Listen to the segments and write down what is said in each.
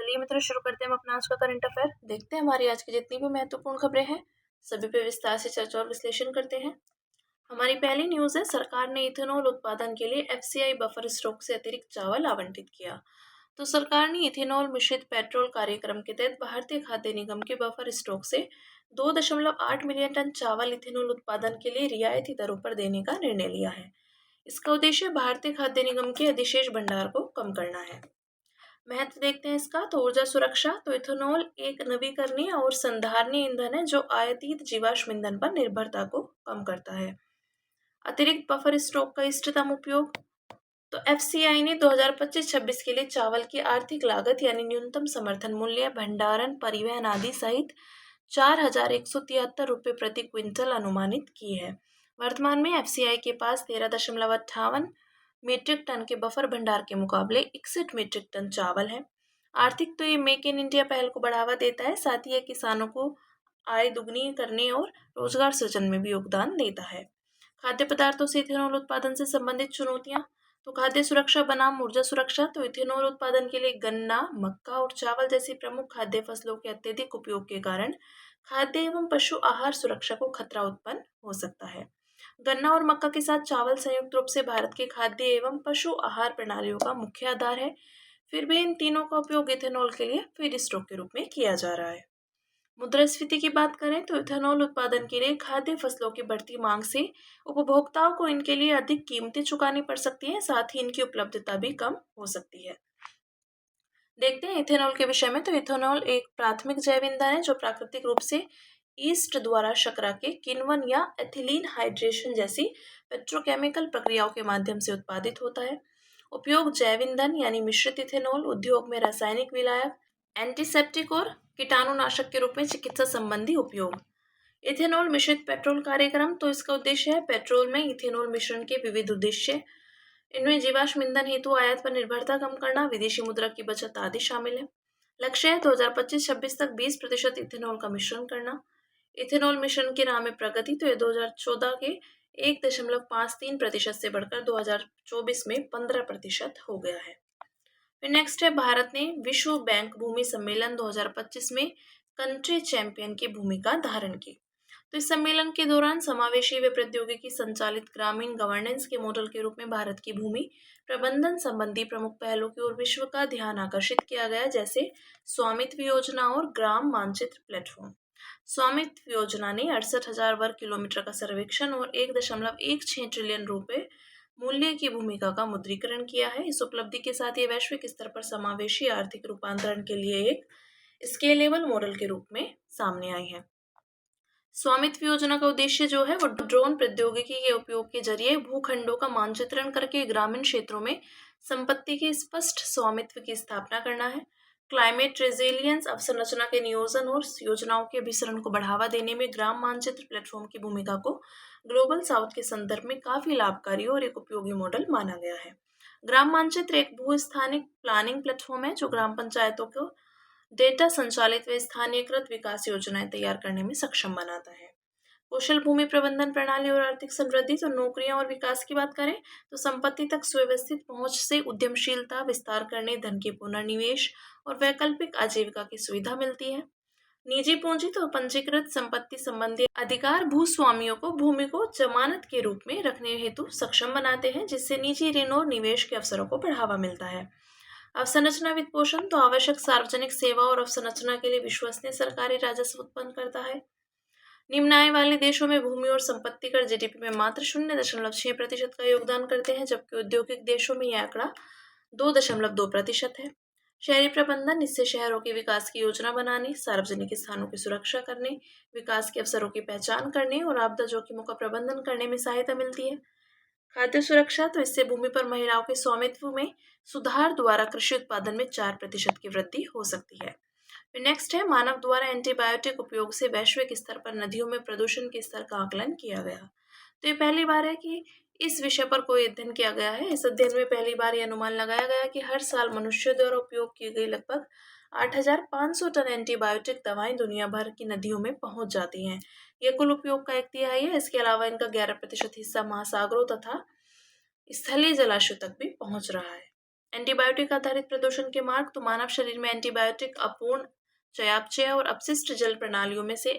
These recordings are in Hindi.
चलिए मित्रों, शुरू करते हैं हम अपना आज का करंट अफेयर। देखते हैं हमारी आज की जितनी भी महत्वपूर्ण खबरें हैं सभी पे विस्तार से चर्चा और विश्लेषण करते हैं। हमारी पहली न्यूज है, सरकार ने इथेनॉल उत्पादन के लिए एफसीआई बफर स्टॉक से अतिरिक्त चावल आवंटित किया। तो सरकार ने इथेनॉल मिश्रित पेट्रोल कार्यक्रम के तहत भारतीय खाद्य निगम के बफर स्टॉक से 2.8 मिलियन टन चावल इथेनॉल उत्पादन के लिए रियायती दरों पर देने का निर्णय लिया है। इसका उद्देश्य भारतीय खाद्य निगम के अधिशेष भंडार को कम करना है। महत्व देखते हैं इसका। तो ऊर्जा सुरक्षा, तो इथेनॉल एक नवीकरणीय और संधारणीय ईंधन है जो आयातित जीवाश्म ईंधन पर निर्भरता को कम करता है। अतिरिक्त बफर स्टॉक का इष्टतम उपयोग, तो एफसीआई ने 2025-26 के लिए चावल की आर्थिक लागत यानी न्यूनतम समर्थन मूल्य, भंडारण, परिवहन आदि सहित 4,173 रुपये प्रति क्विंटल अनुमानित की है। वर्तमान में एफसीआई के पास 13.58 मीट्रिक टन के बफर भंडार के मुकाबले 61 मीट्रिक टन चावल है। आर्थिक तो ये मेक इन इंडिया पहल को बढ़ावा देता है, साथ ही ये किसानों को आय दुगनी करने और रोजगार सृजन में भी योगदान देता है। खाद्य पदार्थों से इथेनॉल उत्पादन से संबंधित चुनौतियां, तो खाद्य सुरक्षा बनाम ऊर्जा सुरक्षा, तो इथेनॉल उत्पादन के लिए गन्ना, मक्का और चावल जैसी प्रमुख खाद्य फसलों के अत्यधिक उपयोग के कारण खाद्य एवं पशु आहार सुरक्षा को खतरा उत्पन्न हो सकता है। गन्ना और मक्का के साथ चावल संयुक्त रूप से भारत के खाद्य एवं पशु आहार प्रणालियों का मुख्य आधार है। फिर भी इन तीनों का उपयोग इथेनॉल के लिए फीड स्टॉक के रूप में किया जा रहा है। मुद्रास्फीति की बात करें तो इथेनॉल उत्पादन के लिए खाद्य फसलों की बढ़ती मांग से उपभोक्ताओं को इनके लिए अधिक कीमतें चुकानी पड़ सकती हैं, साथ ही इनकी उपलब्धता भी कम हो सकती है। देखते हैं इथेनॉल के विषय में। तो इथेनॉल एक प्राथमिक जैव ईंधन है जो प्राकृतिक रूप से ईस्ट द्वारा शर्करा के किण्वन या एथिलीन हाइड्रेशन जैसी पेट्रोकेमिकल प्रक्रियाओं के माध्यम से उत्पादित होता है। उपयोग जैव ईंधन यानी मिश्रित इथेनॉल, उद्योग में रासायनिक विलायक, एंटीसेप्टिक और कीटाणुनाशक के रूप में चिकित्सा संबंधी उपयोग। इथेनॉल मिश्रित पेट्रोल कार्यक्रम, तो इसका उद्देश्य है पेट्रोल में इथेनॉल मिश्रण के विविध उद्देश्य। इनमें जीवाश्म ईंधन हेतु आयात पर निर्भरता कम करना, विदेशी मुद्रा की बचत आदि शामिल है। लक्ष्य है 2025-26 तक 20% इथेनॉल का मिश्रण करना। इथेनॉल मिश्रण की राह में प्रगति, तो ये 2014 के 1.53% से बढ़कर 2024 में 15% हो गया है। फिर नेक्स्ट है, भारत ने विश्व बैंक भूमि सम्मेलन 2025 में कंट्री चैंपियन की भूमिका धारण की। तो इस सम्मेलन के दौरान समावेशी व प्रौद्योगिकी संचालित ग्रामीण गवर्नेंस के मॉडल के रूप में भारत की भूमि प्रबंधन संबंधी प्रमुख पहलों की ओर विश्व का ध्यान आकर्षित किया गया, जैसे स्वामित्व योजना और ग्राम मानचित्र प्लेटफॉर्म। स्वामित्व योजना ने 68,000 वर्ग किलोमीटर का सर्वेक्षण और 1.16 ट्रिलियन रुपए मूल्य की भूमिका का मुद्रीकरण किया है। इस उपलब्धि के साथ ये वैश्विक स्तर पर समावेशी आर्थिक रूपांतरण के लिए एक स्केलेबल मॉडल के रूप में सामने आई है। स्वामित्व योजना का उद्देश्य जो है वो ड्रोन प्रौद्योगिकी के उपयोग के जरिए भूखंडों का मानचित्रण करके ग्रामीण क्षेत्रों में संपत्ति के स्पष्ट स्वामित्व की स्थापना करना है। क्लाइमेट रेजिलियंस अवसंरचना के नियोजन और योजनाओं के अभिसरण को बढ़ावा देने में ग्राम मानचित्र प्लेटफॉर्म की भूमिका को ग्लोबल साउथ के संदर्भ में काफी लाभकारी और एक उपयोगी मॉडल माना गया है। ग्राम मानचित्र एक भूस्थानिक प्लानिंग प्लेटफॉर्म है जो ग्राम पंचायतों को डेटा संचालित व स्थानीयकृत विकास योजनाएं तैयार करने में सक्षम बनाता है। कौशल भूमि प्रबंधन प्रणाली और आर्थिक समृद्धि, तो नौकरियां और विकास की बात करें तो संपत्ति तक सुव्यवस्थित पहुंच से उद्यमशीलता विस्तार करने, धन के पुनर्निवेश और वैकल्पिक आजीविका की सुविधा मिलती है। निजी पूंजी, तो पंजीकृत संपत्ति संबंधी अधिकार भूस्वामियों को भूमि को जमानत के रूप में रखने हेतु सक्षम बनाते हैं, जिससे निजी ऋण और निवेश के अवसरों को बढ़ावा मिलता है। अवसंरचना वित्त पोषण, तो आवश्यक सार्वजनिक सेवा और अवसंरचना के लिए विश्वसनीय सरकारी राजस्व उत्पन्न करता है। निम्न आय वाले देशों में भूमि और संपत्ति कर जीडीपी में मात्र 0.6% का योगदान करते हैं, जबकि औद्योगिक देशों में यह आंकड़ा 2.2% है। शहरी प्रबंधन, इससे शहरों के विकास की योजना बनाने, सार्वजनिक स्थानों की सुरक्षा करने, विकास के अवसरों की पहचान करने और आपदा जोखिमों का प्रबंधन करने में सहायता मिलती है। खाद्य सुरक्षा, तो इससे भूमि पर महिलाओं के स्वामित्व में सुधार द्वारा कृषि उत्पादन में 4% की वृद्धि हो सकती है। नेक्स्ट है, मानव द्वारा एंटीबायोटिक उपयोग से वैश्विक स्तर पर नदियों में प्रदूषण के स्तर का आकलन किया गया। तो ये पहली बार है कि इस विषय पर कोई अध्ययन किया गया है। इस अध्ययन में पहली बार यह अनुमान लगाया गया कि हर साल मनुष्य द्वारा उपयोग की गई लगभग 8,500 टन एंटीबायोटिक दवाएं दुनिया भर की नदियों में पहुंच जाती हैं। यह कुल उपयोग का 1/3 है। इसके अलावा इनका 11% हिस्सा महासागरों तथा स्थलीय जलाशयों तक भी पहुंच रहा है। एंटीबायोटिक आधारित प्रदूषण के मार्ग तो मानव शरीर में एंटीबायोटिक अपूर्ण चयापचय और अपशिष्ट जल प्रणालियों में से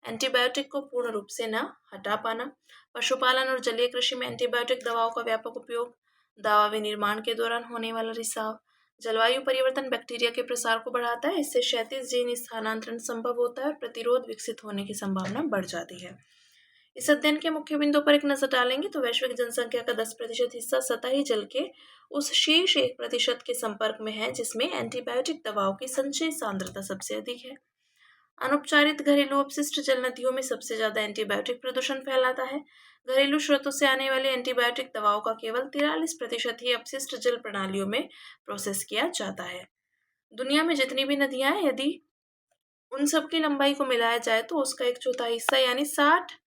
एंटीबायोटिक को पूर्ण रूप से न हटा पाना, पशुपालन और जलीय कृषि में एंटीबायोटिक दवाओं का व्यापक उपयोग, दवा विनिर्माण के दौरान होने वाला रिसाव, जलवायु परिवर्तन बैक्टीरिया के प्रसार को बढ़ाता है, इससे क्षैतिज जीन स्थानांतरण संभव होता है और प्रतिरोध विकसित होने की संभावना बढ़ जाती है। इस अध्ययन के मुख्य बिंदु पर एक नजर डालेंगे तो वैश्विक जनसंख्या का 10% हिस्सा सतही जल के उस शेष 1% के संपर्क में है जिसमें एंटीबायोटिक दवाओं की संचयी सांद्रता सबसे अधिक है। अनुपचारित घरेलू अपशिष्ट जल नदियों में सबसे ज्यादा एंटीबायोटिक प्रदूषण फैलाता है। घरेलू स्रोतों से आने वाली एंटीबायोटिक दवाओं का केवल 43% ही अपशिष्ट जल प्रणालियों में प्रोसेस किया जाता है। दुनिया में जितनी भी नदियां हैं, यदि उन सब की लंबाई को मिलाया जाए तो उसका 1/4 हिस्सा यानी 60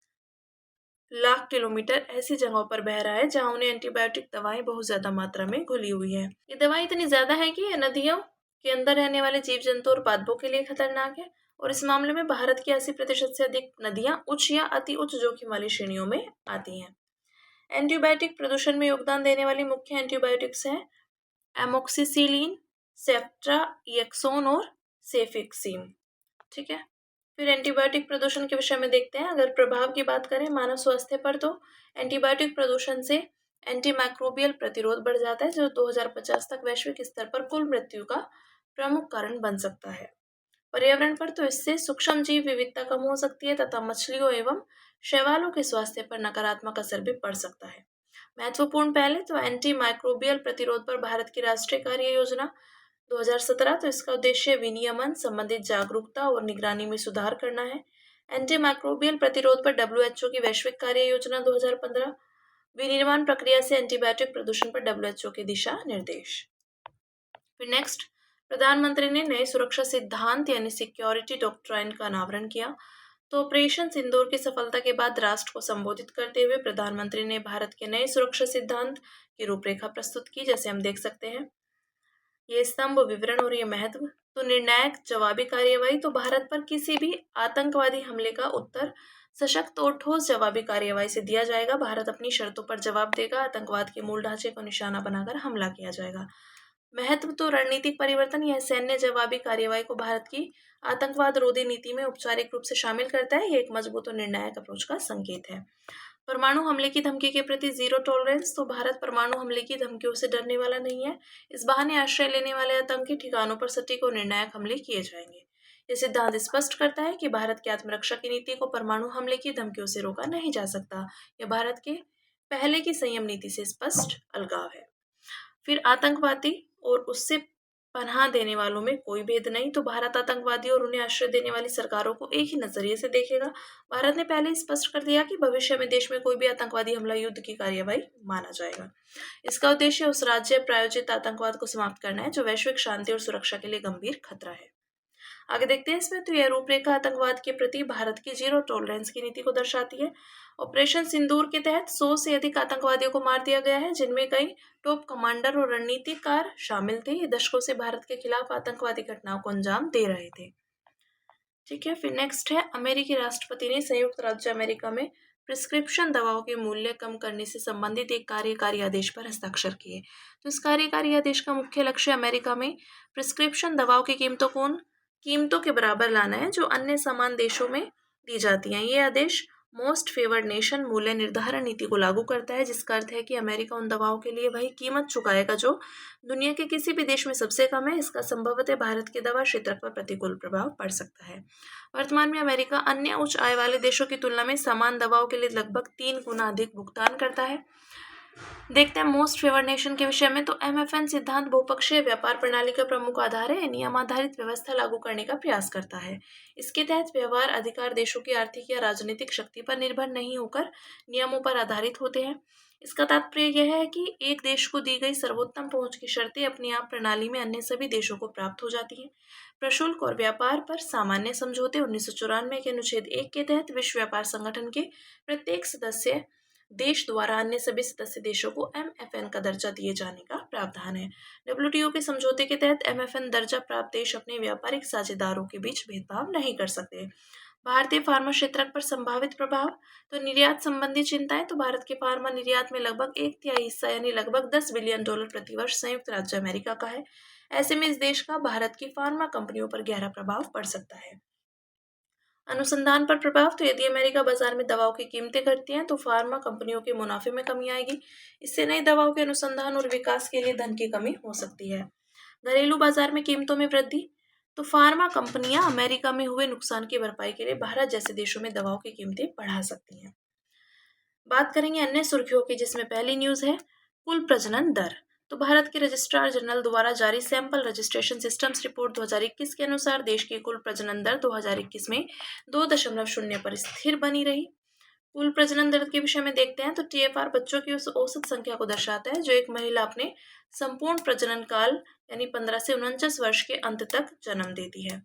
लाख किलोमीटर ऐसी जगहों पर बह रहा है जहां उन्हें एंटीबायोटिक दवाएं बहुत ज्यादा मात्रा में घुली हुई है। ये दवाएं इतनी ज्यादा है कि ये नदियों के अंदर रहने वाले जीव जंतु और पादपों के लिए खतरनाक है और इस मामले में भारत की 80% से अधिक नदियां उच्च या अति उच्च जोखिम वाली श्रेणियों में आती हैं। एंटीबायोटिक प्रदूषण में योगदान देने वाली मुख्य एंटीबायोटिक्स हैं एमोक्सिसिलिन, सेफ्ट्राइएक्सोन और सेफिक्सिम। ठीक है, फिर एंटीबायोटिक प्रदूषण के विषय में देखते हैं। अगर प्रभाव की बात करें मानव स्वास्थ्य पर तो एंटीबायोटिक प्रदूषण से एंटीमाइक्रोबियल प्रतिरोध बढ़ जाता है जो 2050 तक वैश्विक स्तर पर कुल मृत्यु का प्रमुख कारण बन सकता है। पर्यावरण पर तो इससे सूक्ष्म जीव विविधता कम हो सकती है तथा मछलियों एवं शैवालों के स्वास्थ्य पर नकारात्मक असर भी पड़ सकता है। महत्वपूर्ण पहले तो एंटी माइक्रोबियल प्रतिरोध पर भारत की राष्ट्रीय कार्य योजना 2017, तो इसका उद्देश्य विनियमन संबंधित जागरूकता और निगरानी में सुधार करना है। एंटी माइक्रोबियल प्रतिरोध पर डब्ल्यूएचओ की वैश्विक कार्य योजना 2015, विनिर्माण प्रक्रिया से एंटीबायोटिक प्रदूषण पर डब्ल्यूएचओ के दिशा निर्देश। फिर नेक्स्ट, प्रधानमंत्री ने नए सुरक्षा सिद्धांत यानी सिक्योरिटी डॉक्ट्राइन का अनावरण किया। तो ऑपरेशन सिंदूर की सफलता के बाद राष्ट्र को संबोधित करते हुए प्रधानमंत्री ने भारत के नए सुरक्षा सिद्धांत की रूपरेखा प्रस्तुत की। जैसे हम देख सकते हैं ये स्तंभ, विवरण और ये महत्व। तो निर्णायक जवाबी कार्यवाही, तो भारत पर किसी भी आतंकवादी हमले का उत्तर सशक्त और ठोस जवाबी कार्यवाही से दिया जाएगा। भारत अपनी शर्तों पर जवाब देगा। आतंकवाद के मूल ढांचे को निशाना बनाकर हमला किया जाएगा। महत्व, तो रणनीतिक परिवर्तन, यह सैन्य जवाबी कार्यवाही को भारत की आतंकवाद रोधी नीति में औपचारिक रूप से शामिल करता है। यह एक मजबूत और निर्णायक अप्रोच का संकेत है। परमाणु हमले की धमकी के प्रति जीरो टॉलरेंस, तो भारत परमाणु हमले की धमकियों से डरने वाला नहीं है। इस बहाने आश्रय लेने वाले आतंकी ठिकानों पर सटीक और निर्णायक हमले किए जाएंगे। यह सिद्धांत स्पष्ट करता है कि भारत की आत्मरक्षा की नीति को परमाणु हमले की धमकियों से रोका नहीं जा सकता। यह भारत के पहले की संयम नीति से स्पष्ट अलगाव है। फिर आतंकवादी और उससे पनाह देने वालों में कोई भेद नहीं, तो भारत आतंकवादी और उन्हें आश्रय देने वाली सरकारों को एक ही नजरिए से देखेगा। भारत ने पहले स्पष्ट कर दिया कि भविष्य में देश में कोई भी आतंकवादी हमला युद्ध की कार्यवाही माना जाएगा। इसका उद्देश्य उस राज्य प्रायोजित आतंकवाद को समाप्त करना है जो वैश्विक शांति और सुरक्षा के लिए गंभीर खतरा है। आगे देखते हैं इसमें, तो यह रूपरेखा आतंकवाद के प्रति भारत की जीरो टॉलरेंस की नीति को दर्शाती है। ऑपरेशन सिंदूर के तहत 100 से अधिक आतंकवादियों को मार दिया गया है जिनमें कई टॉप कमांडर और रणनीतिकार शामिल थे। ये दशकों से भारत के खिलाफ आतंकवादी घटनाओं को अंजाम दे रहे थे। ठीक है, फिर नेक्स्ट है, अमेरिकी राष्ट्रपति ने संयुक्त राज्य अमेरिका में प्रिस्क्रिप्शन दवाओं के मूल्य कम करने से संबंधित एक कार्यकारी आदेश पर हस्ताक्षर किए। तो इस कार्यकारी आदेश का मुख्य लक्ष्य अमेरिका में प्रिस्क्रिप्शन दवाओं की कीमतों के बराबर लाना है जो अन्य समान देशों में दी जाती हैं। ये आदेश मोस्ट फेवर्ड नेशन मूल्य निर्धारण नीति को लागू करता है, जिसका अर्थ है कि अमेरिका उन दवाओं के लिए वही कीमत चुकाएगा जो दुनिया के किसी भी देश में सबसे कम है। इसका संभवतः भारत के दवा क्षेत्र पर प्रतिकूल प्रभाव पड़ सकता है। वर्तमान में अमेरिका अन्य उच्च आय वाले देशों की तुलना में समान दवाओं के लिए लगभग 3 गुना अधिक भुगतान करता है। देखते हैं मोस्ट फेवर्ड नेशन के विषय में, तो MFN सिद्धांत बहुपक्षीय व्यापार प्रणाली का प्रमुख आधार है। नियम आधारित व्यवस्था लागू करने का प्रयास करता है। इसके तहत व्यवहार अधिकार देशों की आर्थिक या राजनीतिक शक्ति पर निर्भर नहीं होकर नियमों पर आधारित होते हैं। इसका तात्पर्य यह है कि एक देश को दी गई सर्वोत्तम पहुंच की शर्तें अपनी आप प्रणाली में अन्य सभी देशों को प्राप्त हो जाती हैं। प्रशुल्क और व्यापार पर सामान्य समझौते 1994 के अनुच्छेद 1 के तहत विश्व व्यापार संगठन के प्रत्येक सदस्य देश द्वारा अन्य सभी सदस्य देशों को MFN का दर्जा दिए जाने का प्रावधान है। WTO के समझौते के तहत MFN दर्जा प्राप्त देश अपने व्यापारिक साझेदारों के बीच भेदभाव नहीं कर सकते। भारतीय फार्मा क्षेत्र पर संभावित प्रभाव, तो निर्यात संबंधी चिंताएं, तो भारत के फार्मा निर्यात में लगभग 1/3 हिस्सा यानी लगभग $10 बिलियन प्रति वर्ष संयुक्त राज्य अमेरिका का है। ऐसे में इस देश का भारत की फार्मा कंपनियों पर गहरा प्रभाव पड़ सकता है। अनुसंधान पर प्रभाव, तो यदि अमेरिका बाजार में दवाओं की कीमतें घटती हैं तो फार्मा कंपनियों के मुनाफे में कमी आएगी। इससे नई दवाओं के अनुसंधान और विकास के लिए धन की कमी हो सकती है। घरेलू बाजार में कीमतों में वृद्धि, तो फार्मा कंपनियां अमेरिका में हुए नुकसान की भरपाई के लिए भारत जैसे देशों में दवाओं की कीमतें बढ़ा सकती हैं। बात करेंगे अन्य सुर्खियों की, जिसमें पहली न्यूज है कुल प्रजनन दर। तो भारत के रजिस्ट्रार जनरल द्वारा जारी सैंपल रजिस्ट्रेशन सिस्टम्स रिपोर्ट 2021 के अनुसार देश की कुल प्रजनन दर 2021 में 2.0 पर स्थिर बनी रही। कुल प्रजनन दर के विषय में देखते हैं तो TFR बच्चों की उस औसत संख्या को दर्शाता है जो एक महिला अपने संपूर्ण प्रजनन काल यानी 15 से 49 वर्ष के अंत तक जन्म देती है।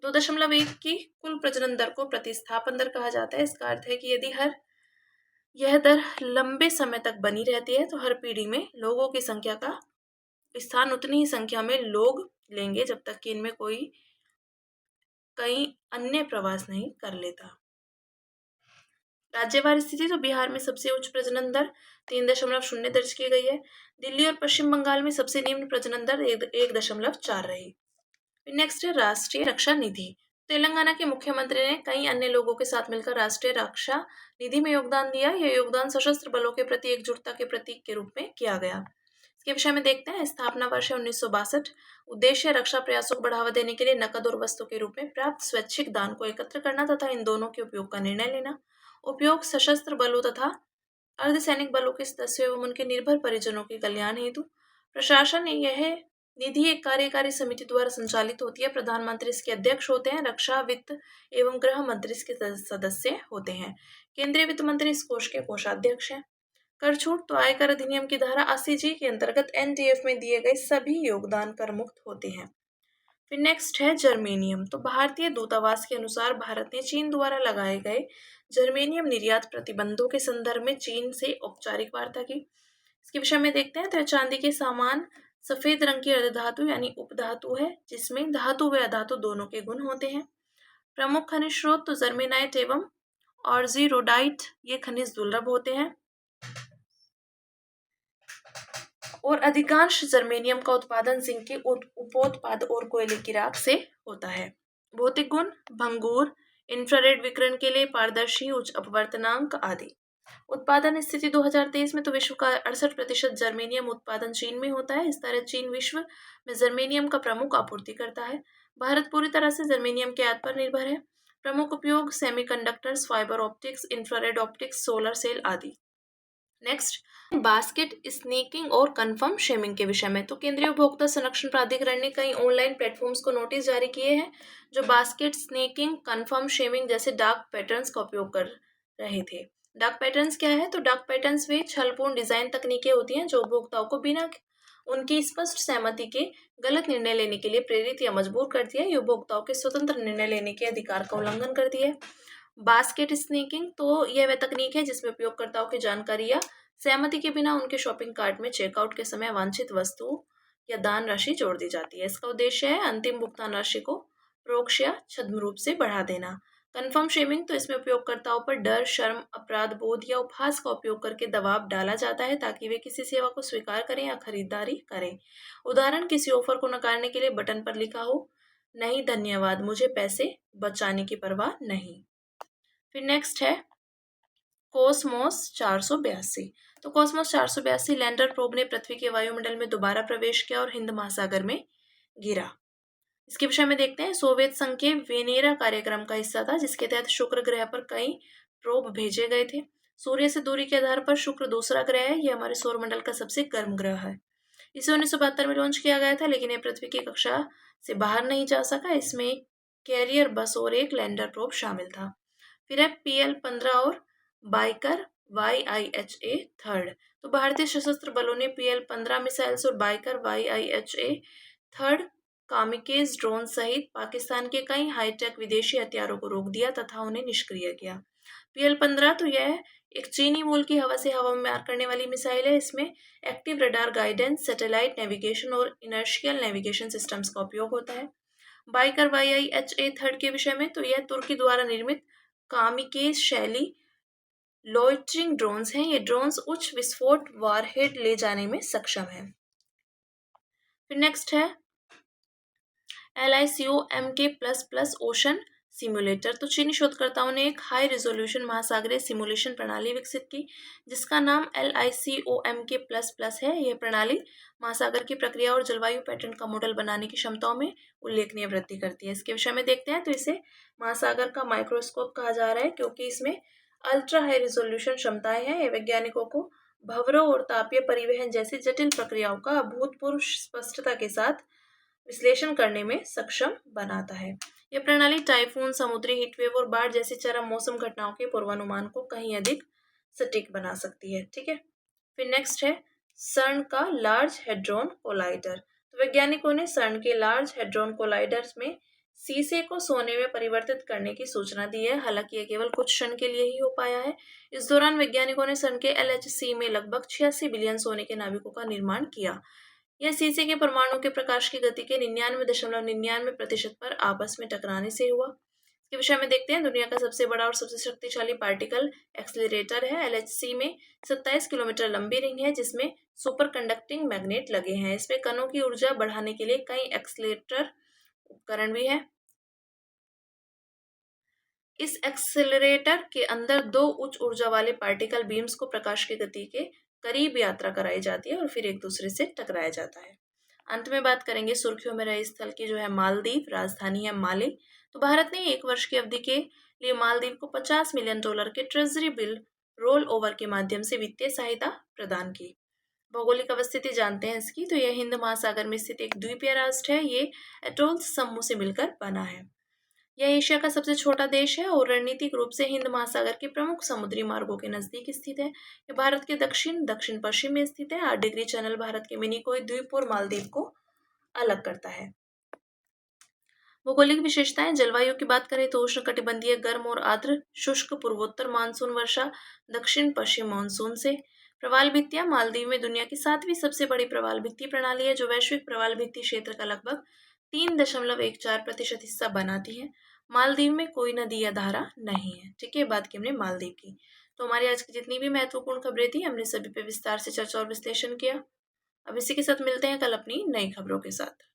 2.1 की कुल प्रजनन दर को प्रतिस्थापन दर कहा जाता है। इसका अर्थ है कि यदि यह दर लंबे समय तक बनी रहती है तो हर पीढ़ी में लोगों की संख्या का स्थान उतनी ही संख्या में लोग लेंगे जब तक कि इनमें कोई कहीं अन्य प्रवास नहीं कर लेता। राज्यवार स्थिति, तो बिहार में सबसे उच्च प्रजनन दर 3.0 दर्ज की गई है। दिल्ली और पश्चिम बंगाल में सबसे निम्न प्रजनन दर 1.4 रही। नेक्स्ट है राष्ट्रीय रक्षा निधि। तेलंगाना के मुख्यमंत्री ने कई अन्य लोगों के साथ मिलकर राष्ट्रीय रक्षा निधि में योगदान दिया। यह योगदान सशस्त्र बलों के प्रति एकजुटता के प्रतीक के रूप में किया गया। इसके विषय में देखते हैं। स्थापना वर्ष 1962। उद्देश्य रक्षा प्रयासों को बढ़ावा देने के लिए नकद और वस्तु के रूप में प्राप्त स्वैच्छिक दान को एकत्र करना तथा इन दोनों के उपयोग का निर्णय लेना। उपयोग सशस्त्र बलों तथा अर्धसैनिक बलों के सदस्यों एवं उनके निर्भर परिजनों के कल्याण हेतु। प्रशासन यह निधि एक कार्यकारी समिति द्वारा संचालित होती है। प्रधानमंत्री इसके अध्यक्ष होते हैं। रक्षा, वित्त एवं गृह मंत्री इसके सदस्य होते हैं। केंद्रीय वित्त मंत्री इस कोष के कोषाध्यक्ष हैं। कर छूट, तो आयकर अधिनियम की धारा 80G के अंतर्गत NTF में दिए गए सभी योगदान कर मुक्त होते हैं। फिर नेक्स्ट है जर्मेनियम। तो भारतीय दूतावास के अनुसार भारत ने चीन द्वारा लगाए गए जर्मेनियम निर्यात प्रतिबंधों के संदर्भ में चीन से औपचारिक वार्ता की। इसके विषय में देखते हैं। तो चांदी के समान सफेद रंग की अर्धधातु यानी उपधातु है जिसमें धातु व अधातु दोनों के गुण होते हैं। प्रमुख खनिज स्रोत, तो जर्मेनाइट एवं ऑर्जिरोडाइट, ये खनिज दुर्लभ होते हैं और अधिकांश जर्मेनियम का उत्पादन जिंक के उपोत्पाद और कोयले की राख से होता है। भौतिक गुण, भंगुर, इंफ्रारेड विकिरण के लिए पारदर्शी, उच्च अपवर्तनांक आदि। उत्पादन स्थिति 2023 में तो विश्व का 68% जर्मेनियम उत्पादन चीन में होता है। इस तरह चीन विश्व में जर्मेनियम का प्रमुख आपूर्तिकर्ता है। भारत पूरी तरह से जर्मेनियम के आयात पर निर्भर है। प्रमुख उपयोग semiconductors, fibre optics, infrared optics, solar cell आदि। नेक्स्ट, बास्केट स्नैकिंग और कन्फर्म शेमिंग के विषय में। तो केंद्रीय उपभोक्ता संरक्षण प्राधिकरण ने कई ऑनलाइन प्लेटफॉर्म्स को नोटिस जारी किए हैं जो बास्केट स्नैकिंग, कन्फर्म शेमिंग जैसे डार्क पैटर्न्स का उपयोग कर रहे थे। डार्क पैटर्न्स क्या है? तो डार्क पैटर्न्स वे छलपूर्ण डिजाइन तकनीकें होती हैं जो उपभोक्ताओं को बिना उनकी स्पष्ट सहमति के गलत निर्णय लेने के लिए प्रेरित या मजबूर करती है। ये उपभोक्ताओं के स्वतंत्र निर्णय लेने के अधिकार का उल्लंघन करती है। बास्केट स्नैकिंग, तो यह वह तकनीक है जिसमें उपयोगकर्ताओं की जानकारी या सहमति के बिना उनके शॉपिंग कार्ट में चेकआउट के समय वांछित वस्तु या दान राशि जोड़ दी जाती है। इसका उद्देश्य है अंतिम भुगतान राशि को परोक्ष या छद्म रूप से बढ़ा देना। कन्फर्म शेमिंग, तो इसमें उपयोगकर्ताओं पर डर, शर्म, अपराध बोध या उपहास का उपयोग करके दबाव डाला जाता है ताकि वे किसी सेवा को स्वीकार करें या खरीदारी करें। उदाहरण, किसी ऑफर को नकारने के लिए बटन पर लिखा हो, नहीं धन्यवाद, मुझे पैसे बचाने की परवाह नहीं। फिर नेक्स्ट है कॉस्मोस 482। तो कॉस्मोस 482 लैंडर प्रोब ने पृथ्वी के वायुमंडल में दोबारा प्रवेश किया और हिंद महासागर में गिरा। इसके विषय में देखते हैं। सोवियत संघ के वेनेरा कार्यक्रम का हिस्सा था जिसके तहत शुक्र ग्रह पर कई प्रोब भेजे गए थे। सूर्य से दूरी के आधार पर शुक्र दूसरा ग्रह है। यह हमारे सौरमंडल का सबसे गर्म ग्रह है। इसे 1972 में लॉन्च किया गया था लेकिन यह पृथ्वी की कक्षा से बाहर नहीं जा सका। इसमें कैरियर बस और एक लैंडर प्रोब शामिल था। फिर है PL-15 और बाइकर YIHA थर्ड। तो भारतीय सशस्त्र बलों ने PL-15 मिसाइल्स और biker YIHA third kamikaze drone सहित पाकिस्तान के कई हाईटेक विदेशी हथियारों को रोक दिया तथा उन्हें निष्क्रिय किया। PL-15, तो यह एक चीनी मूल की हवा से हवा में मार करने वाली मिसाइल है। इसमें active radar guidance, satellite navigation और इनर्शियल नेविगेशन सिस्टम्स का उपयोग होता है। बाइकर YIHA-3 के विषय में, तो यह तुर्की द्वारा निर्मित कामिकेज शैली लॉइटरिंग ड्रोन्स हैं। ये ड्रोन्स उच्च विस्फोट वारहेड ले जाने में सक्षम है। फिर नेक्स्ट है LICOMK++ ओशन सिम्युलेटर। तो चीनी शोधकर्ताओं ने एक हाई रिजोल्यूशन महासागरीय सिमुलेशन प्रणाली विकसित की जिसका नाम LICOMK++ है। यह प्रणाली महासागर की प्रक्रिया और जलवायु पैटर्न का मॉडल बनाने की क्षमताओं में उल्लेखनीय वृद्धि करती है। इसके विषय में देखते हैं, तो इसे महासागर का माइक्रोस्कोप कहा जा रहा है क्योंकि इसमें अल्ट्रा हाई रिजोल्यूशन क्षमताएं हैं। ये वैज्ञानिकों को भंवरों और तापीय परिवहन जैसी जटिल प्रक्रियाओं का अभूतपूर्व स्पष्टता के साथ विश्लेषण करने में सक्षम बनाता है। यह प्रणाली टाइफून, समुद्री हीटवेव और बाढ़ जैसी चरम मौसम घटनाओं के पूर्वानुमान को कहीं अधिक सटीक बना सकती है। ठीक है, फिर नेक्स्ट है सर्न का लार्ज हेड्रोन कोलाइडर। तो वैज्ञानिकों ने सर्न के लार्ज हेड्रोन कोलाइडर में सीसे को सोने में परिवर्तित करने की सूचना दी है। हालांकि यह केवल कुछ क्षण के लिए ही हो पाया है। इस दौरान वैज्ञानिकों ने सर्न के LHC में लगभग 86 बिलियन सोने के नाभिकों का निर्माण किया। यह सीसे के परमाणु के प्रकाश की गति के 99.99% पर आपस में टकराने से हुआ। इसके विषय में देखते हैं, दुनिया का सबसे बड़ा और सबसे शक्तिशाली पार्टिकल एक्सीलरेटर है। LHC में 27 किलोमीटर लंबी रिंग है जिसमें सुपर कंडक्टिंग मैग्नेट लगे हैं। इसमें कणों की ऊर्जा बढ़ाने के लिए कई एक्सीलरेटर उपकरण भी है। इस एक्सेलरेटर के अंदर दो उच्च ऊर्जा वाले पार्टिकल बीम्स को प्रकाश की गति के करीब यात्रा कराई जाती है और फिर एक दूसरे से टकराया जाता है। अंत में बात करेंगे सुर्खियों में रहे स्थल की, जो है मालदीव, राजधानी है माले। तो भारत ने 1 वर्ष की अवधि के लिए मालदीव को $50 मिलियन के ट्रेजरी बिल रोल ओवर के माध्यम से वित्तीय सहायता प्रदान की। भौगोलिक अवस्थिति जानते हैं इसकी, तो यह हिंद महासागर में स्थित एक द्वीपीय राष्ट्र है। ये एटोल्स समूह से मिलकर बना है। यह एशिया का सबसे छोटा देश है और रणनीतिक रूप से हिंद महासागर के प्रमुख समुद्री मार्गों के नजदीक स्थित है। यह भारत के दक्षिण दक्षिण पश्चिम में स्थित है। 8 डिग्री चैनल भारत के मिनिकोय द्वीप और मालदीव को अलग करता है। भौगोलिक विशेषताएं, जलवायु की बात करें तो उष्णकटिबंधीय गर्म और आर्द्र शुष्क पूर्वोत्तर मानसून वर्षा दक्षिण पश्चिम मानसून से। प्रवाल भित्तियां, मालदीव में दुनिया की 7वीं सबसे बड़ी प्रवाल भित्ति प्रणाली है जो वैश्विक प्रवाल भित्ति क्षेत्र का लगभग 3.14% हिस्सा बनाती है। मालदीव में कोई नदी या धारा नहीं है। ठीक है, बात की हमने मालदीव की। तो हमारी आज की जितनी भी महत्वपूर्ण खबरें थी हमने सभी पे विस्तार से चर्चा और विश्लेषण किया। अब इसी के साथ मिलते हैं कल अपनी नई खबरों के साथ।